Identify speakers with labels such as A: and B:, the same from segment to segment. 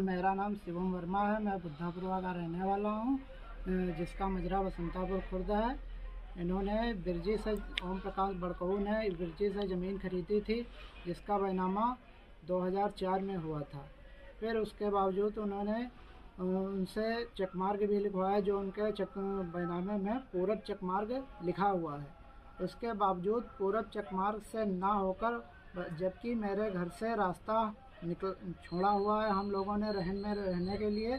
A: मेरा नाम शिवम वर्मा है। मैं बुद्धापुरवा का रहने वाला हूँ, जिसका मजरा बसंतापुर खुर्द है। इन्होंने बिरजी से, ओम प्रकाश बड़कहू ने बिरजी से ज़मीन खरीदी थी, जिसका बैनामा 2004 में हुआ था। फिर उसके बावजूद उन्होंने उनसे चकमार्ग भी लिखवाया, जो उनके बैनामे में पूरब चकमार्ग लिखा हुआ है। उसके बावजूद पूरब चकमार्ग से ना होकर, जबकि मेरे घर से रास्ता छोड़ा हुआ है हम लोगों ने रहन में रहने के लिए,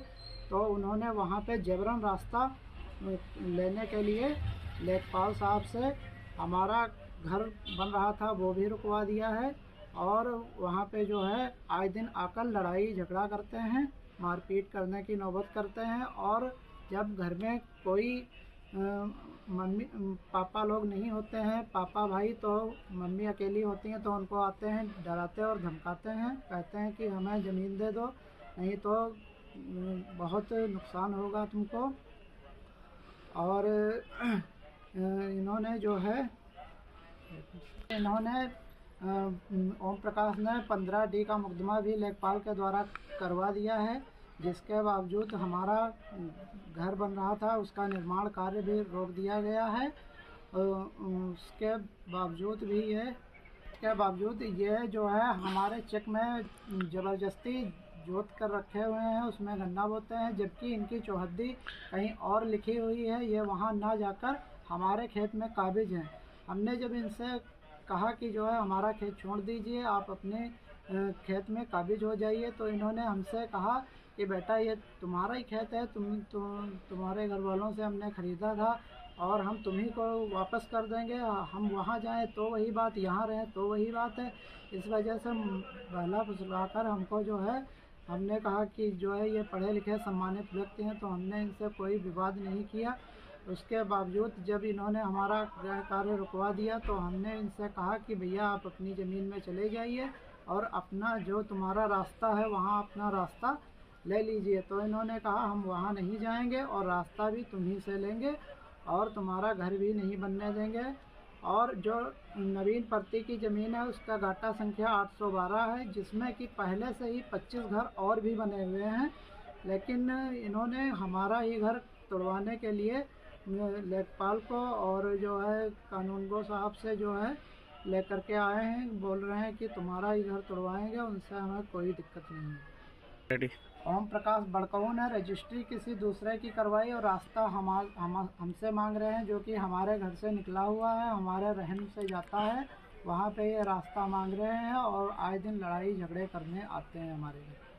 A: तो उन्होंने वहाँ पे जबरन रास्ता लेने के लिए लेखपाल साहब से हमारा घर बन रहा था वो भी रुकवा दिया है। और वहाँ पे जो है आए दिन आकर लड़ाई झगड़ा करते हैं, मारपीट करने की नौबत करते हैं। और जब घर में कोई मम्मी पापा लोग नहीं होते हैं, पापा भाई, तो मम्मी अकेली होती हैं, तो उनको आते हैं डराते और धमकाते हैं, कहते हैं कि हमें ज़मीन दे दो, नहीं तो बहुत नुकसान होगा तुमको। और इन्होंने जो है ओम प्रकाश ने 15D का मुकदमा भी लेखपाल के द्वारा करवा दिया है, जिसके बावजूद हमारा घर बन रहा था, उसका निर्माण कार्य भी रोक दिया गया है। उसके बावजूद ये जो है हमारे चेक में ज़बरदस्ती जोत कर रखे हुए हैं, उसमें गन्ना बोते हैं, जबकि इनकी चौहद्दी कहीं और लिखी हुई है। ये वहाँ ना जाकर हमारे खेत में काबिज हैं। हमने जब इनसे कहा कि जो है हमारा खेत छोड़ दीजिए, आप अपने खेत में काबिज हो जाइए, तो इन्होंने हमसे कहा कि बेटा ये तुम्हारा ही खेत है, तुम्हारे घर वालों से हमने ख़रीदा था और हम तुम्ही को वापस कर देंगे। हम वहाँ जाएं तो वही बात, यहाँ रहें तो वही बात है। इस वजह से बहला फुसलाकर हमको जो है, हमने कहा कि जो है ये पढ़े लिखे सम्मानित व्यक्ति हैं, तो हमने इनसे कोई विवाद नहीं किया। उसके बावजूद जब इन्होंने हमारा गृह कार्य रुकवा दिया, तो हमने इनसे कहा कि भैया आप अपनी ज़मीन में चले जाइए और अपना जो तुम्हारा रास्ता है वहाँ अपना रास्ता ले लीजिए। तो इन्होंने कहा हम वहाँ नहीं जाएंगे और रास्ता भी तुम्ही से लेंगे और तुम्हारा घर भी नहीं बनने देंगे। और जो नवीन पर्ती की ज़मीन है उसका घाटा संख्या 812 है, जिसमें कि पहले से ही 25 घर और भी बने हुए हैं, लेकिन इन्होंने हमारा ही घर तोड़वाने के लिए लेखपाल को और जो है कानूनगो साहब से जो है लेकर के आए हैं। बोल रहे हैं कि तुम्हारा ही घर तोड़वाएंगे, उनसे हमें कोई दिक्कत नहीं है। ओम प्रकाश बड़कहू ने रजिस्ट्री किसी दूसरे की करवाई और रास्ता हमसे मांग रहे हैं, जो कि हमारे घर से निकला हुआ है, हमारे रहन से जाता है, वहाँ पे ये रास्ता मांग रहे हैं और आए दिन लड़ाई झगड़े करने आते हैं हमारे घर।